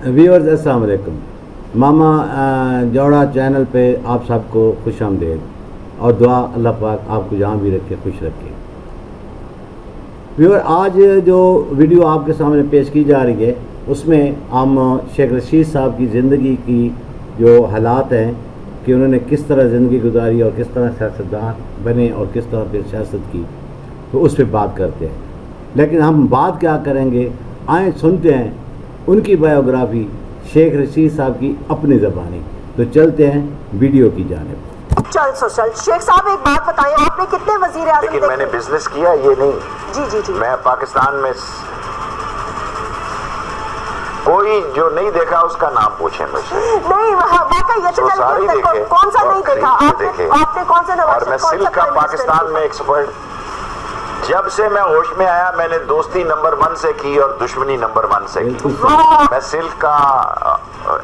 Viewers अस्सलाम वालेकुम। मामा जौड़ा channel पे आप सबको खुश आमदेद और दुआ अल्लाह पाक आपको जहाँ भी रखे खुश रखे। व्यूअर, आज जो वीडियो आपके सामने पेश की जा रही है उसमें हम शेख रशीद साहब की ज़िंदगी की जो हालात हैं कि उन्होंने किस तरह ज़िंदगी गुजारी और किस तरह सियासतदान बने और किस तरह फिर सियासत की, तो उस पर बात करते हैं। लेकिन हम बात क्या करेंगे, आए सुनते हैं उनकी बायोग्राफी शेख रशीद साहब की अपनी ज़बानी। तो चलते हैं वीडियो की जानिब। चल शेख साहब एक बात बताएं, आपने कितने वजीर आज़म लेकिन मैंने बिजनेस किया ये नहीं। जी मैं पाकिस्तान में कोई जो नहीं देखा उसका नाम पूछे मुझसे। नहीं वाकई ये तो सारी देखे, कौन सा नहीं देखा आपने कौन सा और मैं सिल्क का पाकिस्तान में एक्सपर्ट। जब से मैं होश में आया मैंने दोस्ती नंबर 1 से की और दुश्मनी नंबर 1 से की। मैं सिल्क का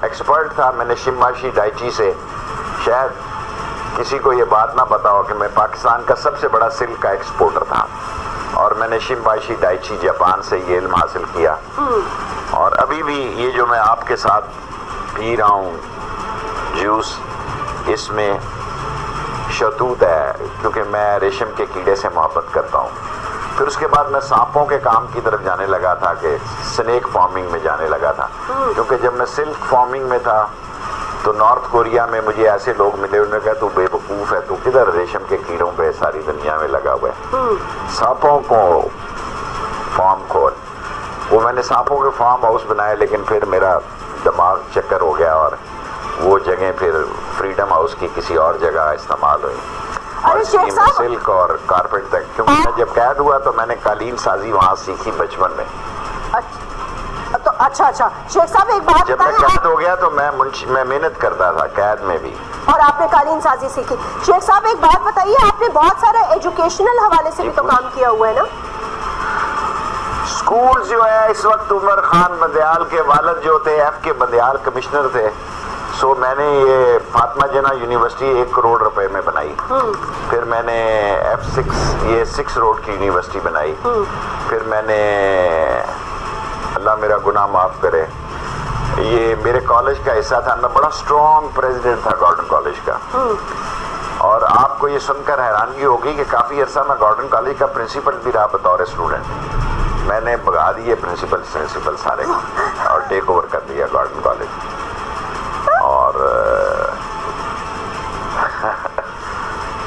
एक्सपर्ट था। मैंने शिम्बाशी डाइची से, शायद किसी को ये बात ना पता हो कि मैं पाकिस्तान का सबसे बड़ा सिल्क का एक्सपोर्टर था और मैंने शिम्बाशी डाइची जापान से ये इल्म हासिल किया। और अभी भी ये जो मैं आपके साथ पी रहा हूँ जूस, इसमें शहतूत है क्योंकि मैं रेशम के कीड़े से मोहब्बत करता हूँ। फिर उसके बाद मैं सांपों के काम की तरफ जाने लगा था कि स्नेक फार्मिंग में जाने लगा था, क्योंकि जब मैं सिल्क फार्मिंग में था तो नॉर्थ कोरिया में मुझे ऐसे लोग मिले, उन्होंने कहा तू बेवकूफ़ है, तू किधर रेशम के कीड़ों पे सारी दुनिया में लगा हुआ है, सांपों को फार्म खोल। वो मैंने सांपों के फार्म हाउस बनाए, लेकिन फिर मेरा दिमाग चक्कर हो गया और वो जगह फिर फ्रीडम हाउस की किसी और जगह इस्तेमाल हुई और सिल्क और कारपेट तक। क्योंकि मैं जब कैद हुआ तो मैंने कालीन साजी वहाँ सीखी बचपन में। तो अच्छा शेख साहब एक बात, जब मैं कैद हो गया तो मैं मेहनत करता था कैद में भी, और आपने कालीन साजी सीखी। शेख साहब एक बात बताइए, आपने बहुत सारे एजुकेशनल हवाले से भी तो काम किया हुआ है ना? स्कूल जो है, इस वक्त उमर खान बंदयाल के वालिद जो थे एफ के बंदयाल कमिश्नर थे, सो मैंने ये फातिमा जिन्ना यूनिवर्सिटी 1 करोड़ रुपए में बनाई। फिर मैंने F6 ये 6 रोड की यूनिवर्सिटी बनाई। फिर मैंने, अल्लाह मेरा गुनाह माफ़ करे, ये मेरे कॉलेज का हिस्सा था। मैं बड़ा स्ट्रॉन्ग प्रेसिडेंट था गॉर्डन कॉलेज का। और आपको ये सुनकर हैरानगी होगी कि काफ़ी अर्सा मैं गॉर्डन कॉलेज का प्रिंसिपल भी रहा बतौर स्टूडेंट। मैंने भगा दिए प्रिंसिपल सारे और टेक ओवर कर दिया गॉर्डन कॉलेज। और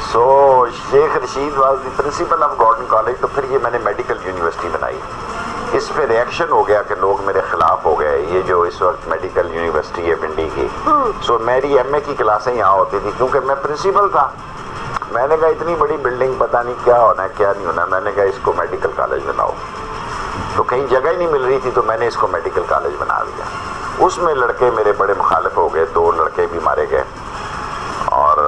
so Sheikh Rashid was the principal of Gordon college. तो फिर ये मैंने मेडिकल यूनिवर्सिटी बनाई। इस पे रिएक्शन हो गया कि लोग मेरे खिलाफ हो गए, ये जो इस वक्त मेडिकल यूनिवर्सिटी है पिंडी की। सो मेरी MA की क्लासें यहाँ होती थी क्योंकि मैं प्रिंसिपल था। मैंने कहा इतनी बड़ी बिल्डिंग पता नहीं क्या होना है क्या नहीं होना, मैंने कहा इसको मेडिकल कॉलेज बनाओ। तो कहीं जगह ही नहीं मिल रही थी तो मैंने इसको मेडिकल कॉलेज बना दिया। उसमें लड़के मेरे बड़े मुखालिफ हो गए, 2 लड़के भी मारे गए और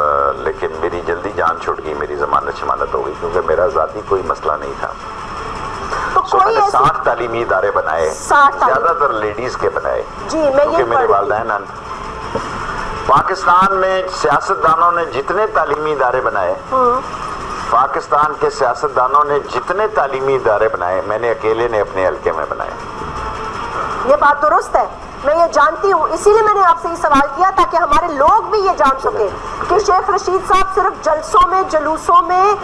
लेकिन मेरी जल्दी जान छूट गई, मेरी जमानत हो गई क्योंकि मेरा ज़ाती कोई मसला नहीं था। तो मैंने 60 तालीमी इदारे बनाए, ज़्यादातर लेडीज़ के बनाए क्योंकि मेरे वालिदैन। पाकिस्तान में सियासतदानों ने जितने तालीमी इदारे बनाए, पाकिस्तान के सियासतदानों ने जितने तालीमी इदारे बनाए, मैंने अकेले ने अपने हल्के में बनाए। ये बात दुरुस्त है, मैं ये जानती हूँ, इसीलिए मैंने आपसे ये सवाल किया ताकि हमारे लोग भी ये जान सके कि शेख रशीद साहब सिर्फ जलसों में, जुलूसों में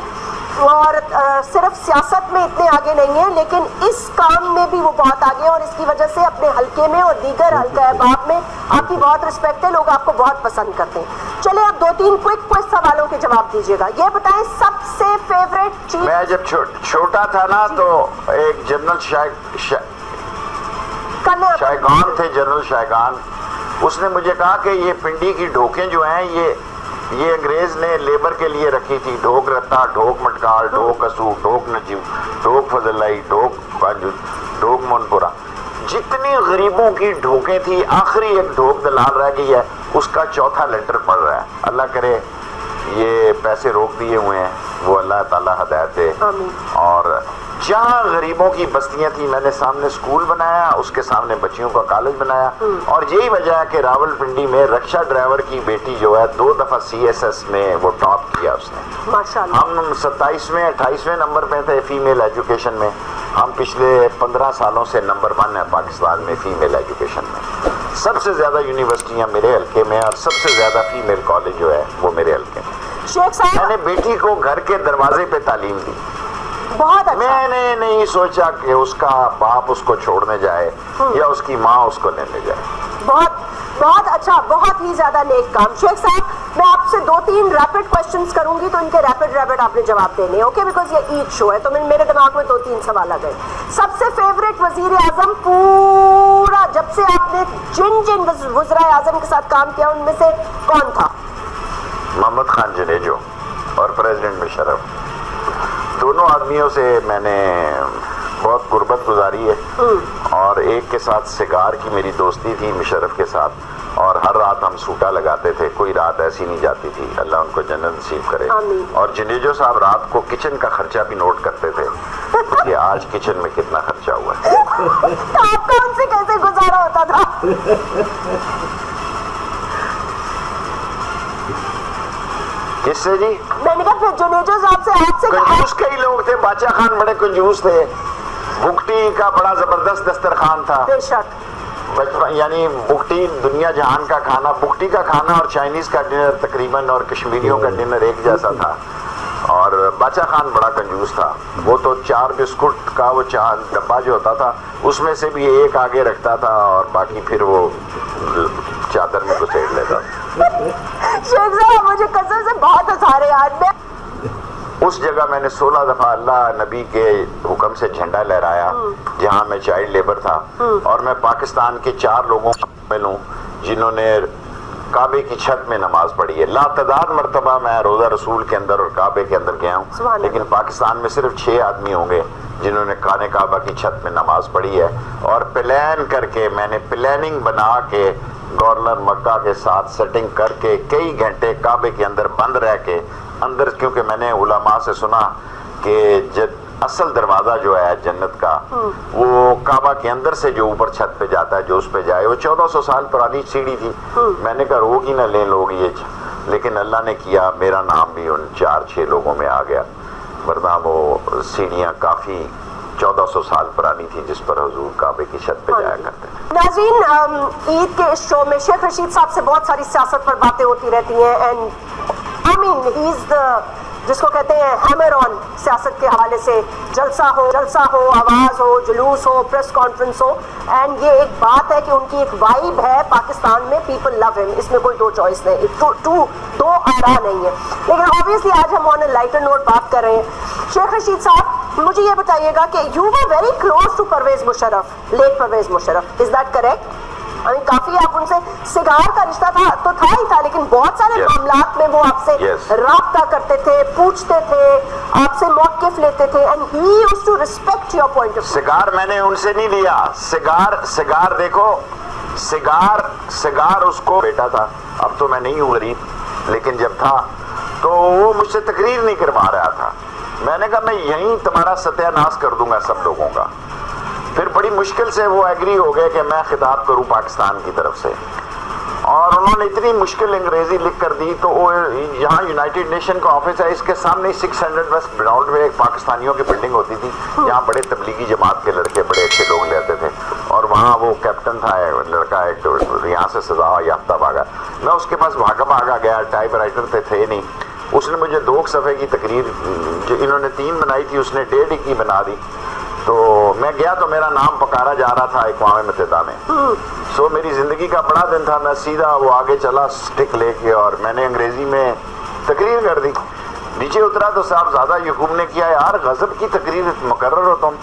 और सिर्फ सियासत में इतने आगे नहीं है, लेकिन इस काम में भी वो बहुत आगे हैं और इसकी वजह से अपने हल्के में और दीगर हल्का अहबाब में आपकी बहुत रिस्पेक्ट है, लोग आपको बहुत पसंद करते हैं। चलिए अब 2-3 क्विक सवालों के जवाब दीजिएगा। ये बताएं सबसे फेवरेट चीज। मैं जब छोटा था ना तो एक जनरल शायगान थे, जनरल शायगान, उसने मुझे कहा कि ये पिंडी की ढोकें जो हैं ये अंग्रेज ने लेबर के लिए रखी थी। ढोक रत्ता, ढोक मटकाल, ढोक कसू, ढोक नजीब, ढोक फजलाई, ढोक कांजू, ढोक मोनपुरा, जितनी गरीबों की ढोकें थी आखिरी एक ढोक दलाल रह गई है, उसका 4था लेटर पड़ रहा है। अल्लाह करे ये पैसे रोक दिए हुए हैं, वो अल्लाह ताला हिदायत दे। और जहाँ गरीबों की बस्तियाँ थी मैंने सामने स्कूल बनाया, उसके सामने बच्चियों का कॉलेज बनाया। और यही वजह है कि रावलपिंडी में रक्षा ड्राइवर की बेटी जो है 2 दफ़ा CSS में वो टॉप किया उसने माशाल्लाह। हम 27वें 28वें नंबर पे थे फीमेल एजुकेशन में। हम पिछले 15 सालों से नंबर 1 है पाकिस्तान में फीमेल एजुकेशन में। سب سے زیادہ یونیورسٹیاں میرے حلقے میں اور سب سے زیادہ فیمیل کالج جو ہے وہ میرے حلقے میں. شیخ صاحب میں نے بیٹی کو گھر کے دروازے پہ تعلیم دی. بہت اچھا. میں نے نہیں سوچا کہ اس کا باپ اس کو چھوڑنے جائے یا اس کی ماں اس کو لینے جائے. بہت بہت اچھا, بہت ہی زیادہ نیک کام. شیخ صاحب میں آپ سے 2-3 ریپڈ کوشچنز کروں گی تو ان کے ریپڈ آپ نے جواب دینے, اوکے, بیکاز یہ عید شو ہے تو میرے دماغ میں 2-3 سوال آ گئے. سب سے فیوریٹ وزیر اعظم پورا جب سے آپ نے جن وزرائے اعظم کے ساتھ کام کیا ان میں سے کون تھا؟ محمد خان جنیجو اور پریزیڈنٹ مشرف. دونوں آدمیوں سے میں نے بہت غربت گزاری ہے اور ایک کے ساتھ سگار کی میری دوستی تھی مشرف کے ساتھ, اور ہر رات ہم سوٹا لگاتے تھے, کوئی رات ایسی نہیں جاتی تھی, اللہ ان کو جنت نصیب کرے. اور جنیجو صاحب رات کو کچن کا خرچہ بھی نوٹ کرتے تھے کہ آج کچن میں کتنا خرچہ ہوا ہے. آپ کا ان سے کیسے گزارا ہوتا تھا؟ کس سے جی؟ میں نے کہا پھر جنیجو صاحب سے آپ سے کنجوس کئی لوگ تھے. باچا خان بڑے کنجوس تھے. بھگٹی کا بڑا زبردست دسترخوان تھا. بے شک. بچپن یعنی بھگٹی دنیا جہان کا کھانا, بھگٹی کا کھانا اور چائنیز کا ڈنر تقریباً اور کشمیریوں کا ڈنر ایک جیسا تھا. اور باچا خان بڑا کنجوس تھا. وہ تو 4 بسکٹ کا وہ ڈبہ جو ہوتا تھا اس میں سے بھی ایک آگے رکھتا تھا اور باقی پھر وہ چادر میں گھسیٹ لیتا. شیخ صاحب مجھے قسم سے بہت ہنسا رہے آج. میں اس جگہ میں نے 16 دفعہ اللہ نبی کے حکم سے جھنڈا لہرایا جہاں میں چائلڈ لیبر تھا, اور میں پاکستان کے 4 لوگوں میں ہوں جنہوں نے کعبے کی چھت میں نماز پڑھی ہے. لا تعداد مرتبہ میں روضہ رسول کے اندر اور کعبے کے اندر گیا ہوں, لیکن پاکستان میں صرف 6 آدمی ہوں گے جنہوں نے خانہ کعبہ کی چھت میں نماز پڑھی ہے. اور پلان کر کے میں نے پلاننگ بنا کے گورنر مکہ کے ساتھ سیٹنگ کر کے کئی گھنٹے کعبے کے اندر بند رہ کے اندر, کیونکہ میں نے علماء سے سنا کہ اصل دروازہ جو ہے جنت کا وہ کعبہ کے اندر سے جو اوپر چھت پہ جاتا ہے, جو اس پہ جائے, وہ 1400 سال پرانی سیڑھی تھی. میں نے کہا روگ ہی نہ لیں لوگ یہ, لیکن اللہ نے کیا میرا نام بھی ان 4-6 لوگوں میں آ گیا, ورنہ وہ سیڑھیاں کافی 1400 سال پرانی تھی جس پر حضور کعبے کی چھت پہ جایا کرتے تھے. ناظرین, عید کے اس شو میں شیخ رشید صاحب سے بہت ساری سیاست پر باتیں ہوتی رہتی ہیں, and I mean he is the جس کو کہتے ہیں ہیمر آن سیاست کے حوالے سے. جلسہ ہو, آواز ہو, جلوس ہو, پریس کانفرنس ہو, اینڈ یہ ایک بات ہے کہ ان کی ایک وائب ہے پاکستان میں, پیپل لو ہم, اس میں کوئی دو چوائس نہیں, دو آرا نہیں ہے. لیکن obviously آج ہم آن اے لائٹر نوٹ بات کر رہے ہیں. شیخ رشید صاحب مجھے یہ بتائیے گا کہ you were very close to Pervez Musharraf, late Pervez Musharraf, is that correct? کافی آپ ان سے سگار کا رشتہ تو تھا ہی تھا, لیکن بہت سارے معاملات میں وہ آپ سے رابطہ کرتے تھے, پوچھتے تھے, آپ سے موقف لیتے تھے, and he used to respect your point of view. سگار میں نے ان سے نہیں لیا. سگار دیکھو, سگار اس کو بیٹا تھا, اب تو میں نہیں ہوں غریب, لیکن جب تھا تو وہ مجھ سے تقریر نہیں کروا رہا تھا. میں نے کہا میں یہیں تمہارا ستیہ ناش کر دوں گا سب لوگوں کا. پھر بڑی مشکل سے وہ ایگری ہو گئے کہ میں خطاب کروں پاکستان کی طرف سے, اور انہوں نے اتنی مشکل انگریزی لکھ کر دی. تو وہ یہاں یونائٹڈ نیشن کا آفس ہے, اس کے سامنے 600 ویسٹ براؤنڈ میں ایک پاکستانیوں کی بلڈنگ ہوتی تھی جہاں بڑے تبلیغی جماعت کے لڑکے بڑے اچھے لوگ لیتے تھے, اور وہاں وہ کیپٹن تھا لڑکا ایک یہاں سے سزا یافتہ بھاگا. میں اس کے پاس بھاگا گیا, ٹائپ رائٹر پہ تھے نہیں. اس نے مجھے 2 صفحے کی تقریر جو انہوں نے 3 بنائی تھی اس نے 1.5 کی بنا دی. تو میں گیا تو میرا نام پکارا جا رہا تھا اقوام متحدہ میں. سو میری زندگی کا بڑا دن تھا. میں سیدھا وہ آگے چلا سٹک لے کے, اور میں نے انگریزی میں تقریر کر دی. نیچے اترا تو صاحب زیادہ یقوم نے کیا, یار غضب کی تقریر مقرر ہو تم,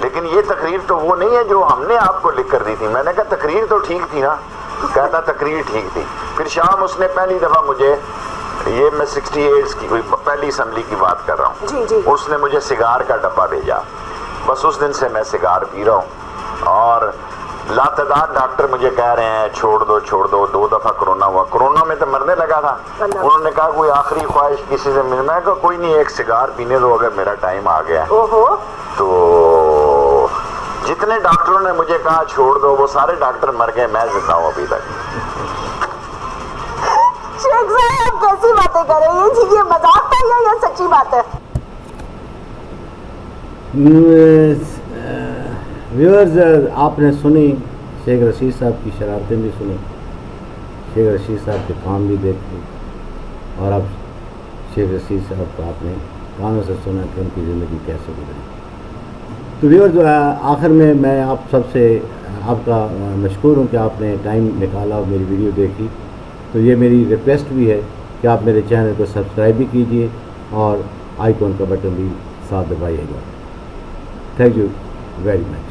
لیکن یہ تقریر تو وہ نہیں ہے جو ہم نے آپ کو لکھ کر دی تھی. میں نے کہا تقریر تو ٹھیک تھی نا. کہتا تقریر ٹھیک تھی. پھر شام اس نے پہلی دفعہ مجھے, یہ میں 68 کی پہلی اسمبلی کی بات کر رہا ہوں, اس نے مجھے سگار کا ڈبہ بھیجا. بس اس دن سے میں سگار پی رہا ہوں, اور لاتعداد ڈاکٹر مجھے کہہ رہے ہیں چھوڑ دو. 2 دفعہ کرونا ہوا, کرونا میں تو مرنے لگا تھا. انہوں نے کہا کوئی آخری خواہش کسی سے مل, میں کہا کوئی نہیں, ایک سگار پینے دو اگر میرا ٹائم آ گیا. تو جتنے ڈاکٹروں نے مجھے کہا چھوڑ دو وہ سارے ڈاکٹر مر گئے, میں زندہ ہوں ابھی تک. شیخ صاحب کیسی باتیں کر رہے ہیں, یہ مذاق تھا یا سچی بات ہے؟ ویورز, آپ نے سنی शेख रशीद साहब की शरारतें भी सुनी, शेख रशीद साहब के काम भी देखे, और अब शेख रशीद साहब को आपने कानों से सुना कि उनकी ज़िंदगी कैसे गुजरी। तो व्यूअर्स, आखिर में मैं आप सबसे आपका मशकूर हूँ कि आपने टाइम निकाला और मेरी वीडियो देखी। तो ये मेरी रिक्वेस्ट भी है कि आप मेरे चैनल को सब्सक्राइब भी कीजिए और आइकॉन का बटन भी साथ दबाइएगा। Thank you very much.